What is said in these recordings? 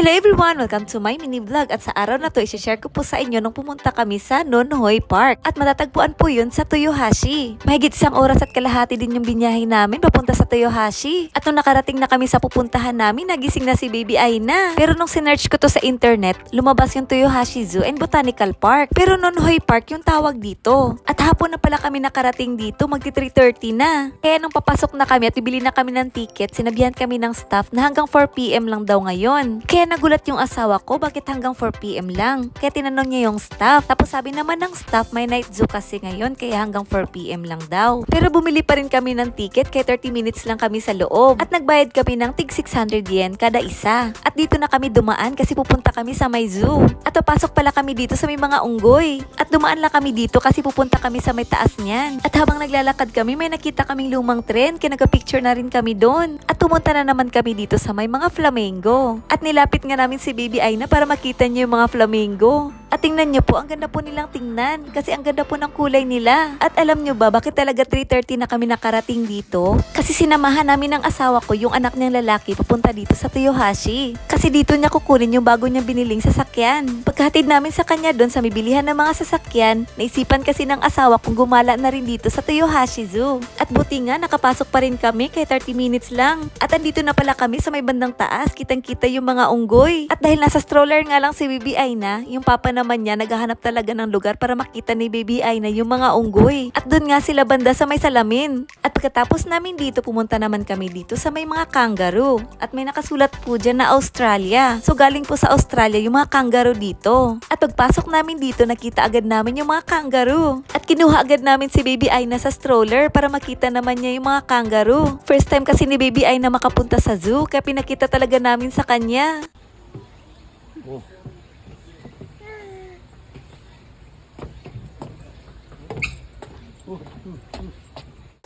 Hello everyone! Welcome to my mini vlog at sa araw na to i-share ko po sa inyo nung pumunta kami sa Nonhoy Park at matatagpuan po yun sa Toyohashi. Mahigit 1 oras at kalahati din yung binyahe namin papunta sa Toyohashi. At nung nakarating na kami sa pupuntahan namin, nagising na si Baby Aina. Pero nung sinearch ko to sa internet, lumabas yung Toyohashi Zoo and Botanical Park. Pero Nonhoy Park yung tawag dito. At hapon na pala kami nakarating dito, magti 3:30 na. Kaya nung papasok na kami at bibili na kami ng ticket, sinabihan kami ng staff na hanggang 4 PM lang daw ngayon. Kaya nagulat yung asawa ko bakit hanggang 4 PM lang. Kaya tinanong niya yung staff. Tapos sabi naman ng staff may night zoo kasi ngayon kaya hanggang 4 PM lang daw. Pero bumili pa rin kami ng ticket kaya 30 minutes lang kami sa loob. At nagbayad kami ng tig 600 yen kada isa. At dito na kami dumaan kasi pupunta kami sa may zoo. At papasok pala kami dito sa may mga unggoy. At dumaan lang kami dito kasi pupunta kami sa may taas niyan. At habang naglalakad kami may nakita kaming lumang tren kaya nagka-picture na rin kami doon. At pumunta na naman kami dito sa may mga flamingo. At nilapit nga namin si Baby Aina para makita niyo yung mga flamingo. At tingnan niyo po, ang ganda po nilang tingnan kasi ang ganda po ng kulay nila. At alam niyo ba bakit talaga 3:30 na kami nakarating dito? Kasi sinamahan namin ng asawa ko yung anak niyang lalaki papunta dito sa Toyohashi. Kasi dito niya kukunin yung bago niyang biniling sasakyan. Pagkahatid namin sa kanya doon sa bibilihan ng mga sasakyan, naisipan kasi ng asawa kong gumala na rin dito sa Toyohashi Zoo. At buti nga nakapasok pa rin kami kay 30 minutes lang. At andito na pala kami sa may bandang taas, kitang-kita yung mga unggoy. At dahil nasa stroller nga lang si Baby Aina, yung papa naman niya naghahanap talaga ng lugar para makita ni Baby Aina yung mga unggoy. At doon nga sila banda sa may salamin. At pagkatapos namin dito, pumunta naman kami dito sa may mga kangaroo. At may nakasulat po dyan na Australia. So galing po sa Australia yung mga kangaroo dito. At pagpasok namin dito, nakita agad namin yung mga kangaroo. At kinuha agad namin si Baby Aina sa stroller para makita naman niya yung mga kangaroo. First time kasi ni Baby Aina makapunta sa zoo, kaya pinakita talaga namin sa kanya. Oh.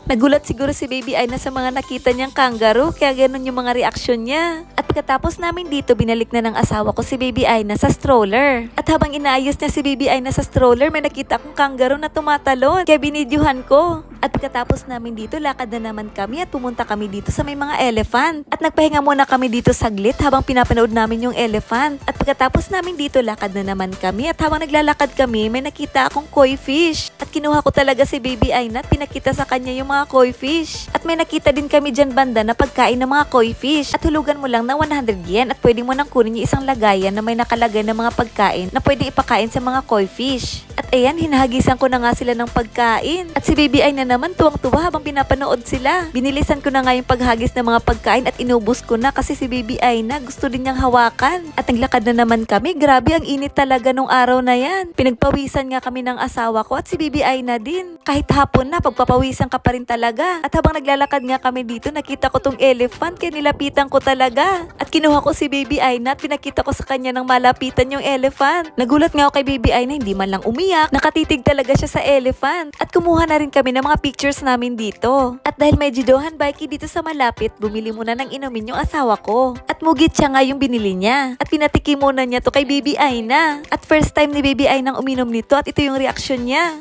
Nagulat siguro si Baby Aina sa mga nakita niyang kangaroo, kaya ganun yung mga reaksyon niya. At pagkatapos namin dito, binalik na ng asawa ko si Baby Aina sa stroller. At habang inaayos niya si Baby Aina sa stroller, may nakita akong kangaroo na tumatalon, kaya binidyuhan ko. At pagkatapos namin dito, lakad na naman kami at pumunta kami dito sa may mga elephant. At nagpahinga muna kami dito saglit habang pinapanood namin yung elephant. At pagkatapos namin dito, lakad na naman kami at habang naglalakad kami, may nakita akong koi fish. At kinuha ko talaga si Baby Aina at pinakita sa kanya yung mga koi fish. At may nakita din kami dyan banda na pagkain ng mga koi fish. At hulugan mo lang ng 100 yen at pwede mo nang kunin yung isang lagayan na may nakalagay ng mga pagkain na pwede ipakain sa mga koi fish. At ayan, hinahagisan ko na nga sila ng pagkain. At si Baby Aina naman tuwang-tuwa habang pinapanood sila. Binilisan ko na nga yung paghagis ng mga pagkain at inubos ko na kasi si Baby Aina gusto din niyang hawakan. At naglakad na naman kami. Grabe, ang init talaga nung araw na yan. Pinagpawisan nga kami ng asawa ko at si Baby Aina din. Kahit hapon na, pagpapawisan ka pa rin talaga. At habang naglalakad nga kami dito, nakita ko tong elephant kaya nilapitan ko talaga. At kinuha ko si Baby Aina at pinakita ko sa kanya ng malapitan yung elephant. Nagulat nga ako kay Baby Aina, hindi man lang umiyak. Nakatitig talaga siya sa elephant. At kumuha na rin kami ng mga pictures namin dito. At dahil may Jidohan Bike dito sa malapit, bumili muna ng inumin yung asawa ko. At mugit siya nga yung binili niya. At pinatikim muna niya to kay Baby Aina. At first time ni Baby Aina nang uminom nito at ito yung reaksyon niya.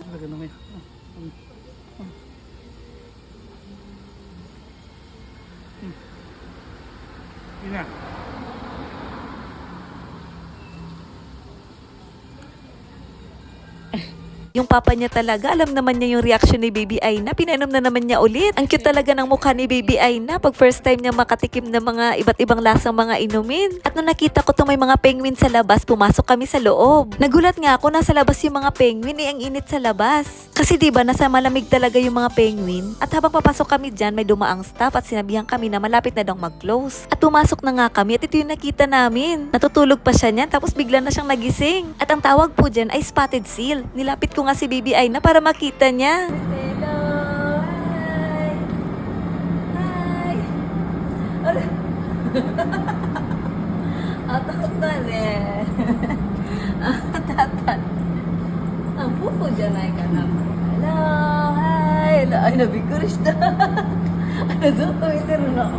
Ina. Yung papa niya talaga, alam naman niya yung reaction ni Baby Aina. Pinainom na naman niya ulit. Ang cute talaga ng mukha ni Baby Aina pag first time niya makatikim ng mga iba't ibang lasang mga inumin. At nung nakita ko itong may mga penguin sa labas, pumasok kami sa loob. Nagulat nga ako, nasa labas yung mga penguin, ang init sa labas. Kasi diba, nasa malamig talaga yung mga penguin. At habang papasok kami dyan, may dumaang staff at sinabihan kami na malapit na daw mag-close. At pumasok na nga kami at ito yung nakita namin. Natutulog pa siya niyan tapos bigla na siyang nagising. At ang tawag po dyan ay spotted seal. Nilapit ko nga si Baby Aina para makita niya. Hello, hi. Hi. Ala. Takot na rin. Tatat. Ang fufu dyan ay ka na. Hello, hi. Ay, nabiguris na. Ano doon? Tumitin na ako.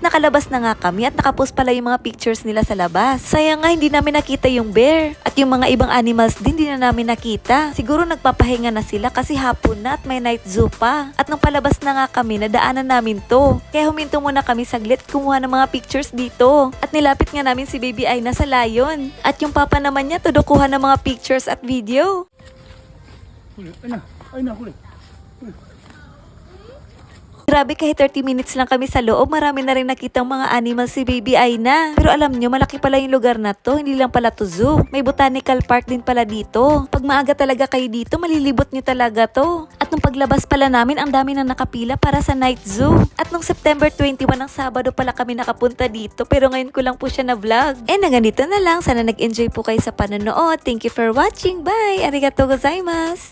At nakalabas na nga kami at nakapost pala yung mga pictures nila sa labas. Sayang nga hindi namin nakita yung bear. At yung mga ibang animals din di na namin nakita. Siguro nagpapahinga na sila kasi hapon na at may night zoo pa. At nung palabas na nga kami, nadaanan namin to. Kaya huminto muna kami saglit at kumuha ng mga pictures dito. At nilapit nga namin si Baby Aina sa lion. At yung papa naman niya todo kuha ng mga pictures at video. Huli. Ay na, huli. Grabe, kahit 30 minutes lang kami sa loob, marami na rin nakitang mga animals si Baby Aina. Pero alam nyo, malaki pala yung lugar na to, hindi lang pala to zoo. May botanical park din pala dito. Pag maaga talaga kayo dito, malilibot nyo talaga to. At nung paglabas pala namin, ang dami na nakapila para sa night zoo. At nung September 21 ng Sabado pala kami nakapunta dito, pero ngayon ko lang po siya na-vlog. Na ganito na lang, sana nag-enjoy po kayo sa panonood. Thank you for watching, bye! Arigatou gozaimasu!